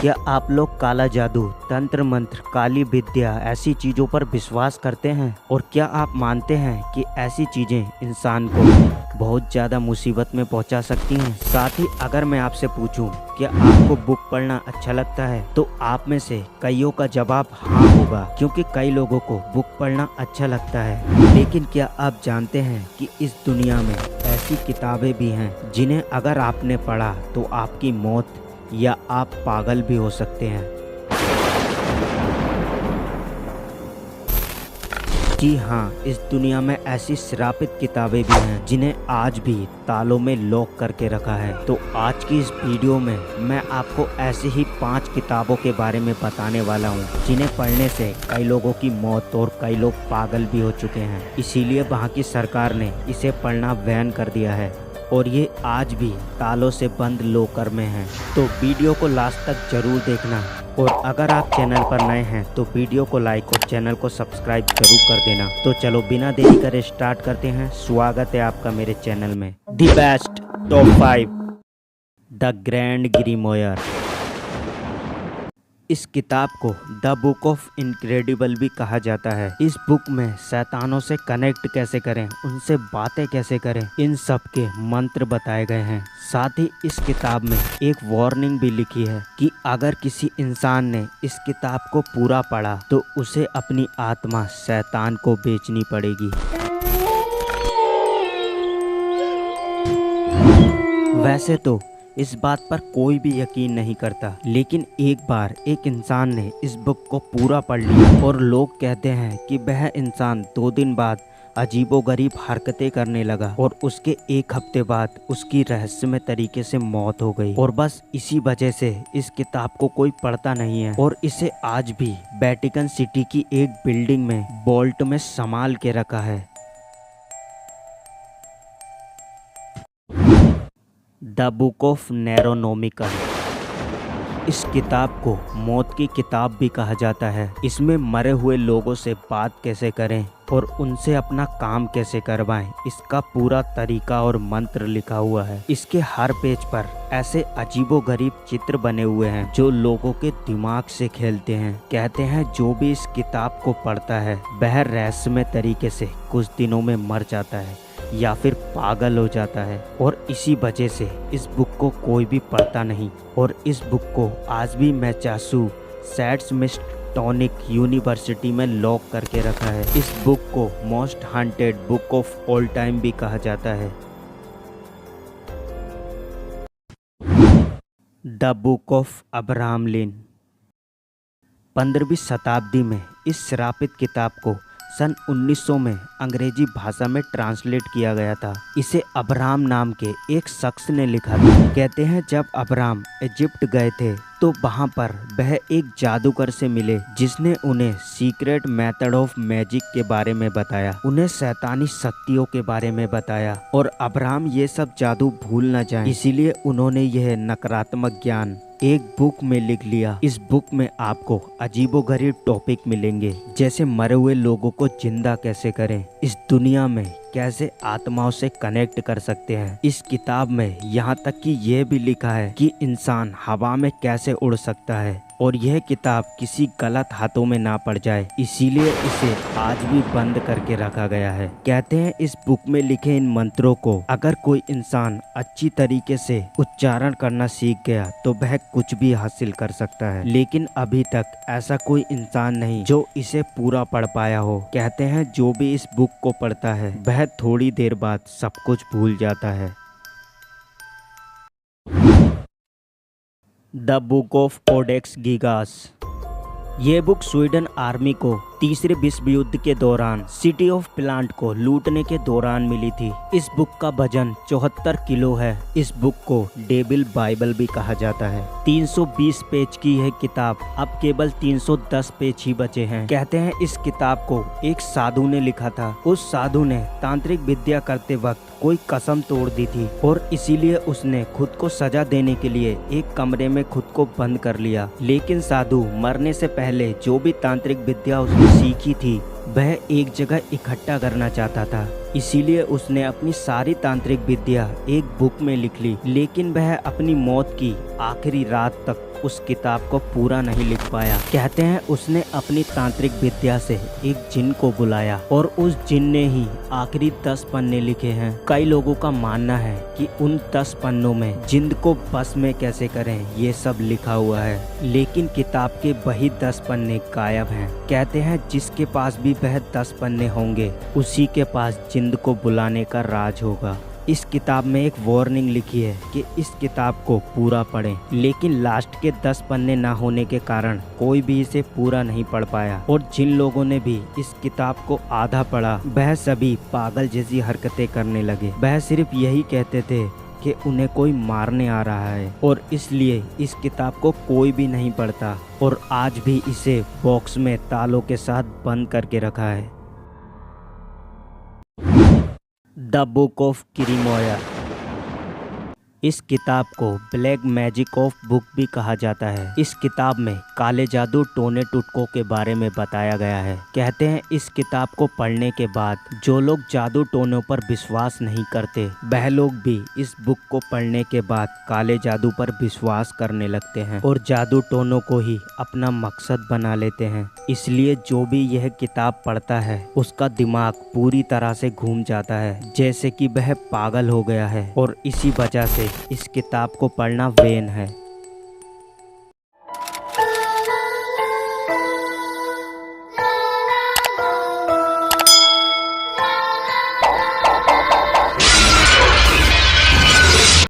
क्या आप लोग काला जादू, तंत्र मंत्र, काली विद्या ऐसी चीजों पर विश्वास करते हैं? और क्या आप मानते हैं कि ऐसी चीजें इंसान को बहुत ज्यादा मुसीबत में पहुंचा सकती हैं? साथ ही अगर मैं आपसे पूछूं क्या आपको बुक पढ़ना अच्छा लगता है, तो आप में से कईयों का जवाब हाँ होगा, क्योंकि कई लोगों को बुक पढ़ना अच्छा लगता है। लेकिन क्या आप जानते हैं कि इस दुनिया में ऐसी किताबें भी हैं जिन्हें अगर आपने पढ़ा तो आपकी मौत या आप पागल भी हो सकते हैं। जी हाँ, इस दुनिया में ऐसी श्रापित किताबें भी हैं जिन्हें आज भी तालों में लॉक करके रखा है। तो आज की इस वीडियो में मैं आपको ऐसी ही 5 किताबों के बारे में बताने वाला हूँ जिन्हें पढ़ने से कई लोगों की मौत और कई लोग पागल भी हो चुके हैं। इसीलिए वहाँ की सरकार ने इसे पढ़ना बैन कर दिया है और ये आज भी तालों से बंद लॉकर में है। तो वीडियो को लास्ट तक जरूर देखना, और अगर आप चैनल पर नए हैं तो वीडियो को लाइक और चैनल को सब्सक्राइब जरूर कर देना। तो चलो बिना देरी करे स्टार्ट करते हैं। स्वागत है आपका मेरे चैनल में। The best top 5 the grand grimoire. इस किताब को द बुक ऑफ इनक्रेडिबल भी कहा जाता है। इस बुक में शैतानों से कनेक्ट कैसे करें, उनसे बातें कैसे करें, इन सब के मंत्र बताए गए हैं। साथ ही इस किताब में एक वार्निंग भी लिखी है कि अगर किसी इंसान ने इस किताब को पूरा पढ़ा तो उसे अपनी आत्मा शैतान को बेचनी पड़ेगी। वैसे तो इस बात पर कोई भी यकीन नहीं करता, लेकिन एक बार एक इंसान ने इस बुक को पूरा पढ़ लिया और लोग कहते हैं कि वह इंसान 2 दिन बाद अजीबोगरीब हरकतें करने लगा और उसके 1 हफ्ते बाद उसकी रहस्यमय तरीके से मौत हो गई। और बस इसी वजह से इस किताब को कोई पढ़ता नहीं है और इसे आज भी वेटिकन सिटी की एक बिल्डिंग में वॉल्ट में संभाल के रखा है। The book of Necronomicon. इस किताब को मौत की किताब भी कहा जाता है। इसमें मरे हुए लोगों से बात कैसे करें और उनसे अपना काम कैसे करवाएं, इसका पूरा तरीका और मंत्र लिखा हुआ है। इसके हर पेज पर ऐसे अजीबोगरीब चित्र बने हुए हैं जो लोगों के दिमाग से खेलते हैं। कहते हैं जो भी इस किताब को पढ़ता है वह रहस्यमय तरीके से कुछ दिनों में मर जाता है या फिर पागल हो जाता है, और इसी वजह से इस बुक को कोई भी पढ़ता नहीं। और इस बुक को आज भी मैसाचुसेट्स मिस्टोनिक यूनिवर्सिटी में लॉक करके रखा है। इस बुक को most haunted book of all time भी कहा जाता है। The book of Abramelin. 15वीं शताब्दी में इस श्रापित किताब को सन 1900 में अंग्रेजी भाषा में ट्रांसलेट किया गया था। इसे अब्राहम नाम के एक शख्स ने लिखा था। कहते हैं जब अब्राहम इजिप्ट गए थे तो वहाँ पर वह एक जादूगर से मिले जिसने उन्हें सीक्रेट मेथड ऑफ मैजिक के बारे में बताया, उन्हें शैतानी शक्तियों के बारे में बताया, और अब्राहम ये सब जादू भूल न जाए इसीलिए उन्होंने यह नकारात्मक ज्ञान एक बुक में लिख लिया। इस बुक में आपको अजीबोगरीब टॉपिक मिलेंगे, जैसे मरे हुए लोगों को जिंदा कैसे करें, इस दुनिया में कैसे आत्माओं से कनेक्ट कर सकते हैं। इस किताब में यहाँ तक कि यह भी लिखा है कि इंसान हवा में कैसे उड़ सकता है, और यह किताब किसी गलत हाथों में ना पड़ जाए इसीलिए इसे आज भी बंद करके रखा गया है। कहते हैं इस बुक में लिखे इन मंत्रों को अगर कोई इंसान अच्छी तरीके से उच्चारण करना सीख गया तो वह कुछ भी हासिल कर सकता है, लेकिन अभी तक ऐसा कोई इंसान नहीं जो इसे पूरा पढ़ पाया हो। कहते हैं जो भी इस बुक को पढ़ता है वह थोड़ी देर बाद सब कुछ भूल जाता है। The book of Codex Gigas. ये बुक स्वीडन आर्मी को तीसरे विश्व युद्ध के दौरान सिटी ऑफ प्लांट को लूटने के दौरान मिली थी। इस बुक का वजन 74 किलो है। इस बुक को डेविल बाइबल भी कहा जाता है। 320 पेज की यह किताब अब केवल 310 पेज ही बचे हैं। कहते हैं इस किताब को एक साधु ने लिखा था। उस साधु ने तांत्रिक विद्या करते वक्त कोई कसम तोड़ दी थी और इसीलिए उसने खुद को सजा देने के लिए एक कमरे में खुद को बंद कर लिया। लेकिन साधु मरने से पहले जो भी तांत्रिक विद्या उसने सीखी थी वह एक जगह इकट्ठा करना चाहता था। इसीलिए उसने अपनी सारी तांत्रिक विद्या एक बुक में लिख ली, लेकिन वह अपनी मौत की आखिरी रात तक उस किताब को पूरा नहीं लिख पाया। कहते हैं उसने अपनी तांत्रिक विद्या से एक जिन को बुलाया और उस जिन ने ही आखिरी 10 पन्ने लिखे हैं। कई लोगों का मानना है कि उन 10 पन्नों में जिंद को बस में कैसे करें ये सब लिखा हुआ है, लेकिन किताब के वही 10 पन्ने गायब हैं। कहते हैं जिसके पास भी वह 10 पन्ने होंगे उसी के पास जिंद को बुलाने का राज होगा। इस किताब में एक वार्निंग लिखी है कि इस किताब को पूरा पढ़ें, लेकिन लास्ट के 10 पन्ने ना होने के कारण कोई भी इसे पूरा नहीं पढ़ पाया और जिन लोगों ने भी इस किताब को आधा पढ़ा वह सभी पागल जैसी हरकतें करने लगे। वह सिर्फ यही कहते थे कि उन्हें कोई मारने आ रहा है और इसलिए इस किताब को कोई भी नहीं पढ़ता और आज भी इसे बॉक्स में तालों के साथ बंद करके रखा है। The book of grimoire. इस किताब को ब्लैक मैजिक ऑफ बुक भी कहा जाता है। इस किताब में काले जादू टोने टुटकों के बारे में बताया गया है। कहते हैं इस किताब को पढ़ने के बाद जो लोग जादू टोनों पर विश्वास नहीं करते वह लोग भी इस बुक को पढ़ने के बाद काले जादू पर विश्वास करने लगते हैं और जादू टोनों को ही अपना मकसद बना लेते हैं। इसलिए जो भी यह किताब पढ़ता है उसका दिमाग पूरी तरह से घूम जाता है, जैसे कि वह पागल हो गया है और इसी वजह से इस किताब को पढ़ना वेन है।